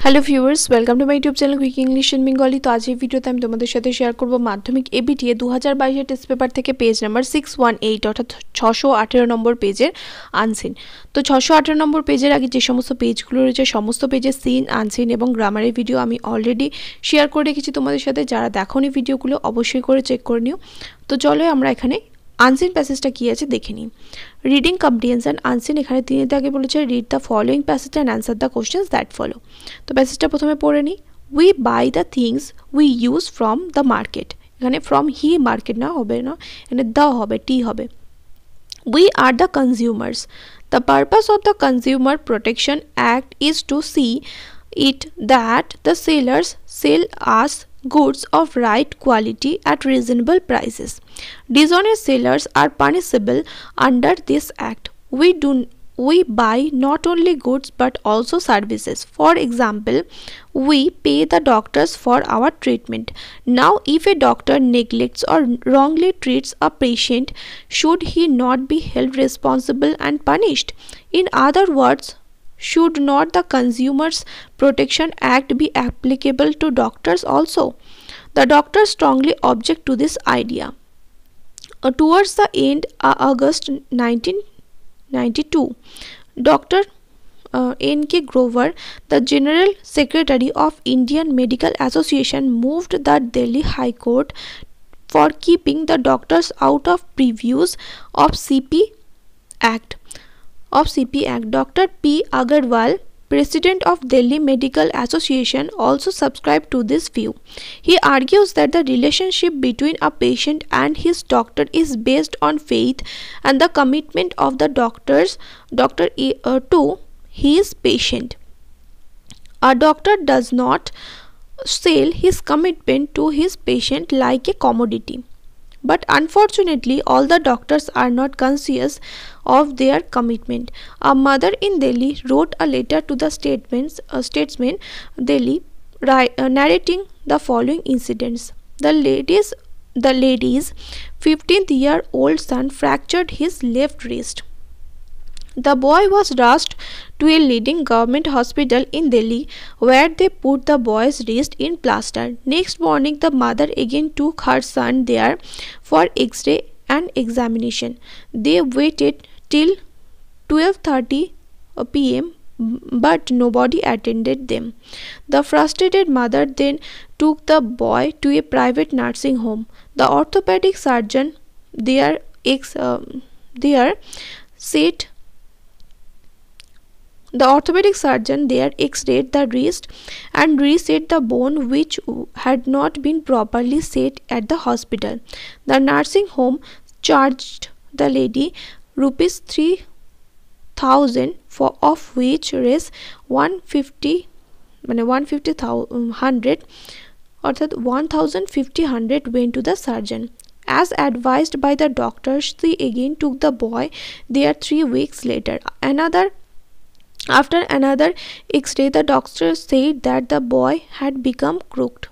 Hello viewers, welcome to my YouTube channel quick English in Bengali. তো আজ এই ভিডিওতে আমি তোমাদের সাথে শেয়ার করব মাধ্যমিক এবিটিএ 2022 টেস্ট পেপার থেকে পেজ নাম্বার 618 অর্থাৎ 618 নম্বর পেজের আনসিন। তো 618 নম্বর পেজের আগে যে সমস্ত পেজগুলো রয়েছে সমস্ত পেজের সিন, আনসিন এবং গ্রামারের ভিডিও আমি অলরেডি শেয়ার করে রেখেছি তোমাদের সাথে। যারা দেখোনি ভিডিওগুলো অবশ্যই করে চেক করে নিও। তো চলো আমরা এখানে আনসিন প্যাসেজটা কি আছে দেখে নিই। রিডিং কম্প্রিহেনশন আনসিন, এখানে তিনি আগে বলেছে read the following passage and answer the questions that follow. তো প্যাসেজটা প্রথমে পড়ে নিই। We buy the things we use from the market, এখানে ফ্রম হি মার্কেট না হবে না, এখানে দ্য হবে, টি হবে। We are the consumers, the purpose of the consumer protection act is to see it that the sellers sell us goods of right quality at reasonable prices. Dishonest sellers are punishable under this act. We buy not only goods but also services. For example, we pay the doctors for our treatment. Now, if a doctor neglects or wrongly treats a patient, should he not be held responsible and punished? In other words, should not the Consumers Protection Act be applicable to doctors also? The doctors strongly object to this idea. Towards the end of August 1992, Dr. N.K. Grover, the General Secretary of Indian Medical Association, moved the Delhi High Court for keeping the doctors out of previews of CP Act. Dr. P. Agarwal, President of Delhi Medical Association, also subscribed to this view. He argues that the relationship between a patient and his doctor is based on faith and the commitment of the doctor to his patient. A doctor does not sell his commitment to his patient like a commodity. But unfortunately, all the doctors are not conscious of their commitment. A mother in Delhi wrote a letter to the statesman Delhi, narrating the following incidents. The lady's 15-year-old son fractured his left wrist. The boy was rushed to a leading government hospital in Delhi, where they put the boy's wrist in plaster. Next morning, the mother again took her son there for X-ray and examination. They waited till 12:30 p.m. but nobody attended them. The frustrated mother then took the boy to a private nursing home. The orthopedic surgeon there x-rayed the wrist and reset the bone which had not been properly set at the hospital. The nursing home charged the lady rupees 3,000, of which res 150 went to the surgeon. As advised by the doctor, she again took the boy there 3 weeks later. After another X-ray, the doctor said that the boy had become crooked.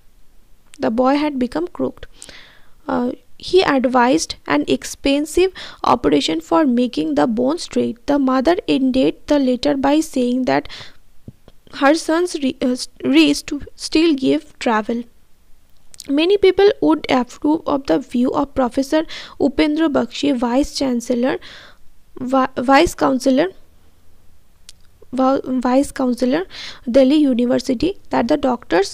He advised an expensive operation for making the bone straight. The mother ended the letter by saying that her son's wrist still gave trouble. Many people would approve of the view of Professor Upendra Bakshi, Vice Chancellor, Delhi University, that the doctors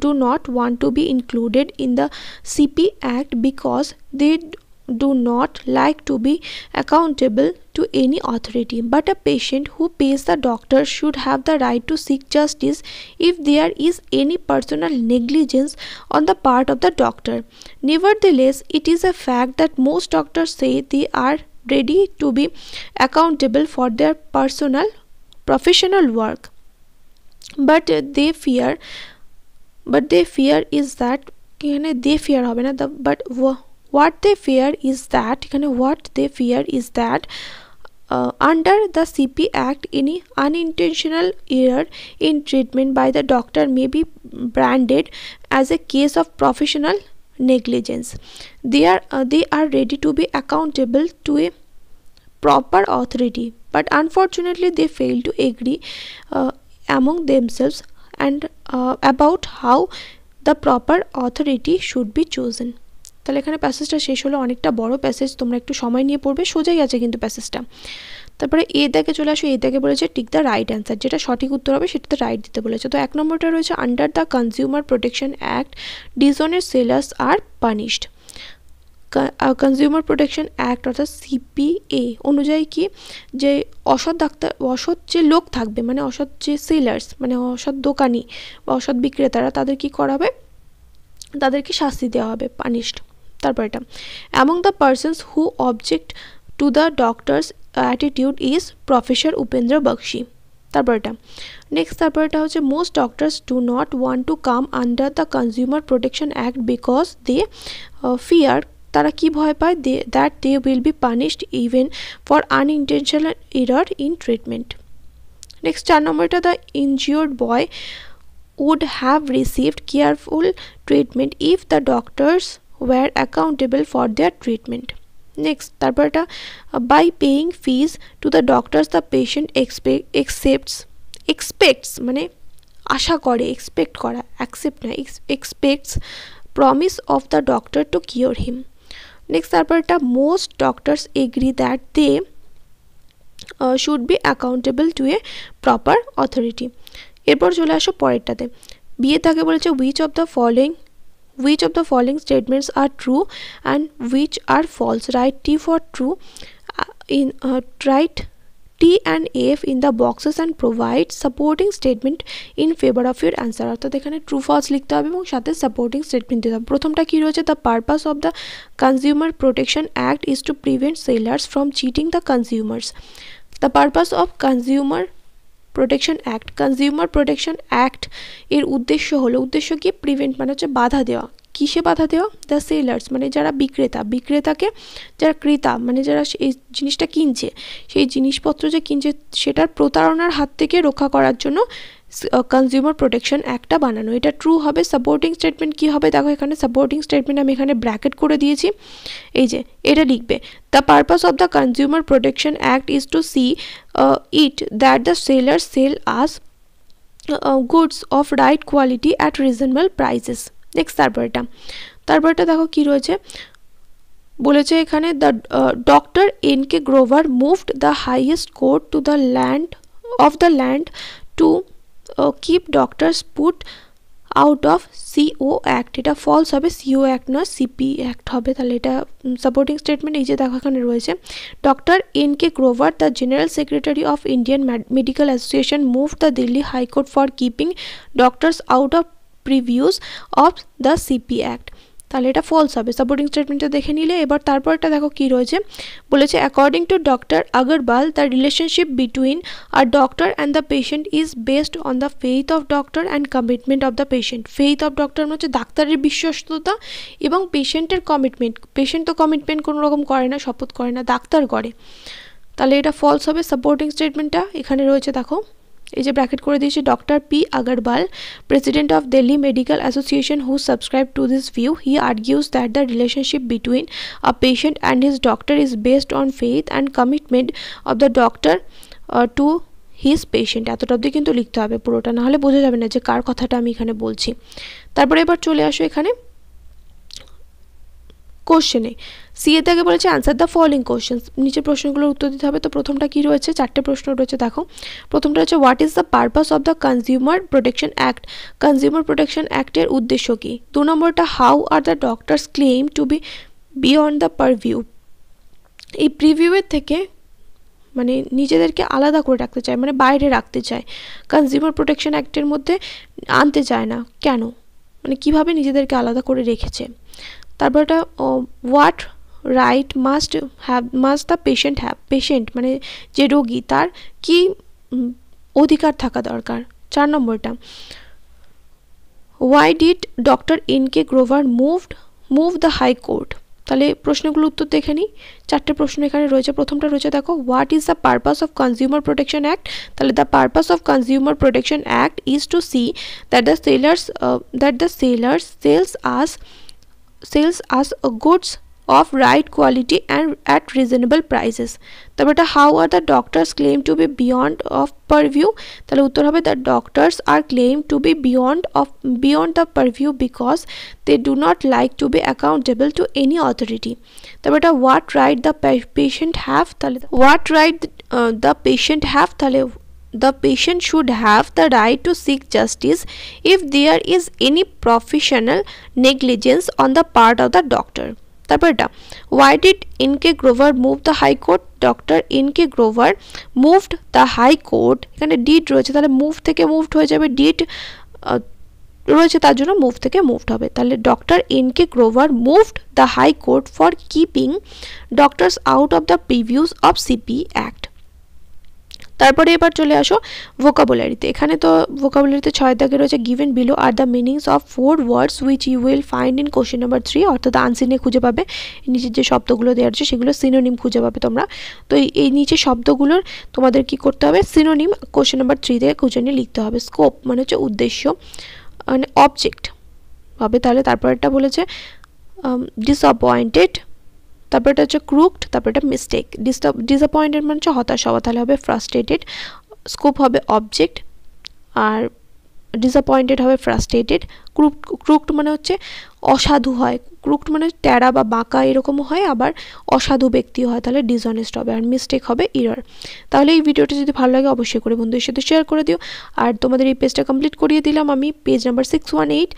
do not want to be included in the CP Act because they do not like to be accountable to any authority. But a patient who pays the doctor should have the right to seek justice if there is any personal negligence on the part of the doctor. Nevertheless, it is a fact that most doctors say they are ready to be accountable for their professional work, but they fear what they fear is that under the CP Act, any unintentional error in treatment by the doctor may be branded as a case of professional negligence. They are ready to be accountable to a proper authority, but unfortunately they fail to agree among themselves and about how the proper authority should be chosen. তাহলে এখানে প্যাসেজটা শেষ হলো, অনেকটা বড় passage, তোমরা একটু সময় নিয়ে পড়বে, সোজাই আছে কিন্তু প্যাসেজটা। তারপরে এ দাগে চলে আসো, এ দাগে বলেছে টিক দ্য রাইট অ্যান্সার, যেটা সঠিক উত্তর হবে সেটাতে রাইট দিতে বলেছে। তো 1 নম্বরটা রয়েছে under the consumer protection act dishonest sellers are punished. Consumer protection act অর্থাৎ সিপিএ অনুযায়ী কি, যে অসৎ যে লোক থাকবে, মানে অসৎ যে সেলার্স মানে অসৎ দোকানি বা অসৎ বিক্রেতারা, তাদের কি করা হবে, তাদেরকে শাস্তি দেওয়া হবে, পানিশড। তারপর এটা among the persons who object to the doctors attitude is professor Upendra Baxi. তারপর এটা নেক্সট, তারপর এটা হচ্ছে most doctors do not want to come under the consumer protection act because they fear, তারা কি ভয় পায়, that they will be punished even for unintentional error in treatment. Next 4 নম্বরটা the injured boy would have received careful treatment if the doctors were accountable for their treatment. Next, তারপরটা by paying fees to the doctors the patient expects মানে আশা করে, expect করা, accept না, expects promise of the doctor to cure him. Next, তারপরটা most doctors agree that they should be accountable to a proper authority. এরপর চলে আসো পরেরটাতে, বিয়ে থাকে বলেছে which of the following statements are true and which are false. Write T for true, write T and F in the boxes and provide supporting statement in favor of your answer. অর্থাৎ এখানে true false লিখতে হবে এবং সাথে supporting statement দিতে হবে। প্রথমটা কি রয়েছে, the purpose of the consumer protection act is to prevent sellers from cheating the consumers. The purpose of consumer protection act, consumer protection act এর উদ্দেশ্য হলো, উদ্দেশ্য কি, প্রিভেন্ট মানে হচ্ছে বাধা দেওয়া, কিসে বাধা দেওয়া, দ্য সেলার্স মানে যারা বিক্রেতাকে, যারা ক্রেতা মানে যারা এই জিনিসটা কিনছে, সেই জিনিসপত্র যে কিনছে সেটার প্রতারণার হাত থেকে রক্ষা করার জন্য কনজিউমার প্রোটেকশন অ্যাক্টটা বানানো। এটা ট্রু হবে। সাপোর্টিং স্টেটমেন্ট কি হবে, দেখো এখানে সাপোর্টিং স্টেটমেন্ট আমি এখানে ব্র্যাকেট করে দিয়েছি, এই যে এটা লিখবে, the purpose of the consumer protection act is to see it that the sellers sell us goods of right quality at reasonable prices. Next তারপরটা দেখো কি রয়েছে, বলেছে এখানে the doctor N K. Grover moved the highest court to the land to keep doctors put out of CO act. এটা false হবে, CO act নয় CP act হবে। তাহলে এটা সাপোর্টিং স্টেটমেন্ট, এই যে দেখো এখানে রয়েছে, doctor N K. Grover the general secretary of Indian medical association move the Delhi high court for keeping doctors out of previews of the CP act. তাহলে এটা ফলস হবে, সাপোর্টিং স্টেটমেন্টটা দেখে নিলে। এবার তারপরটা দেখো কি রয়েছে, বলেছে according to doctor Agarwal the relationship between a doctor and the patient is based on the faith of doctor and commitment of the patient. Faith of doctor মানে হচ্ছে ডাক্তারের বিশ্বস্ততা এবং পেশেন্টের কমিটমেন্ট। পেশেন্ট তো কমিটমেন্ট কোনো রকম করে না, শপথ করে না, ডাক্তার করে। তাহলে এটা ফলস হবে। সাপোর্টিং স্টেটমেন্টটা এখানে রয়েছে, দেখো এই যে ব্র্যাকেট করে দিয়েছি, doctor P Agarwal president of Delhi medical association who subscribe to this view, he argues that the relationship between a patient and his doctor is based on faith and commitment of the doctor to his patient. এতটা অবধি কিন্তু লিখতে হবে পুরোটা, নাহলে বোঝা যাবে না যে কার কথাটা আমি এখানে বলছি। তারপরে এবার চলে আসো এখানে কোশ্চেনে, সিএ থেকে বলেছে অ্যান্সার দ্য ফলোইং কোশ্চেন্স, নিচের প্রশ্নগুলোর উত্তর দিতে হবে। তো প্রথমটা কি রয়েছে, 4টে প্রশ্ন রয়েছে, দেখো প্রথমটা হচ্ছে what is the purpose of the consumer protection act, consumer protection অ্যাক্টের উদ্দেশ্য কী। 2 নম্বরটা how are the doctors claim to be beyond the purview, এই প্রিভিউয়ের থেকে মানে নিজেদেরকে আলাদা করে রাখতে চায়, মানে বাইরে রাখতে চায়, কনজিউমার প্রোটেকশন অ্যাক্টের মধ্যে আনতে চায় না, কেন, মানে কিভাবে নিজেদেরকে আলাদা করে রেখেছে। তারপরটা what right must the patient have, patient মানে যে রোগী তার কি অধিকার থাকা দরকার। 4 নম্বরটা why did doctor N K. Grover move the high court. তাহলে প্রশ্নগুলোর উত্তর দেখে নিই, 4টে প্রশ্ন এখানে রয়েছে। প্রথমটা রয়েছে দেখো what is the purpose of consumer protection act, তাহলে the purpose of consumer protection act is to see that the sellers sells us goods of right quality and at reasonable prices. তারপর এটা how are the doctors claim to be beyond of purview, তাহলে উত্তর হবে the doctors are claimed to be beyond the purview because they do not like to be accountable to any authority. তারপর এটা what right the patient have, তাহলে what right the patient have, তাহলে the patient should have the right to seek justice if there is any professional negligence on the part of the doctor. তারপর এটা why did N.K. Grover move the high court, doctor N.K. Grover moved the high court, এখানে did রয়েছে তাহলে move থেকে moved হয়ে যাবে, did রয়েছে তার জন্য move থেকে moved হবে, তাহলে doctor N.K. Grover moved the high court for keeping doctors out of the previews of CP Act. তারপরে এবার চলে আসো ভোকাবুলারিতে, এখানে তো ভোকাবুলারিতে 6 দাগে রয়েছে given below are the meanings of 4 words which you will find in question number 3, অর্থাৎ আনসিনে খুঁজে পাবে নিচের যে শব্দগুলো দেওয়া আছে সেগুলো সিনোনিম খুঁজে পাবে তোমরা। তো এই নিচে শব্দগুলোর তোমাদের কি করতে হবে, সিনোনিম কোশ্চেন নাম্বার 3 থেকে খুঁজে নিয়ে লিখতে হবে। স্কোপ মানে হচ্ছে উদ্দেশ্য, মানে অবজেক্ট হবে, তাহলে তারপরটা বলেছে ডিসঅ্যাপয়েন্টেড, তারপর এটা হচ্ছে ক্রুকড, তারপর এটা মিস্টেক। ডিসঅ্যাপয়েন্টেড মানে হচ্ছে হতাশ হওয়া, তাহলে হবে ফ্রাস্ট্রেটেড। স্কোপ হবে অবজেক্ট আর ডিসঅ্যাপয়েন্টেড হবে ফ্রাস্ট্রেটেড। ক্রুকড মানে হচ্ছে অসাধু হয়, ক্রুকড মানে ট্যারা বা বাঁকা এরকমও হয়, আবার অসাধু ব্যক্তি হয়, তাহলে ডিসঅনেস্ট হবে। আর মিস্টেক হবে ইরর। তাহলে এই ভিডিওটা যদি ভালো লাগে অবশ্যই করে বন্ধুদের সাথে শেয়ার করে দিও। আর তোমাদের এই পেজটা কমপ্লিট করিয়ে দিলাম আমি, পেজ নাম্বার 618,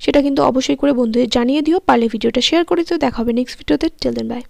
সেটা কিন্তু অবশ্যই করে বন্ধুদের জানিয়ে দিও, পারলে ভিডিওটা শেয়ার করে দিও। দেখা হবে নেক্সট ভিডিওতে, টিল দেন বাই।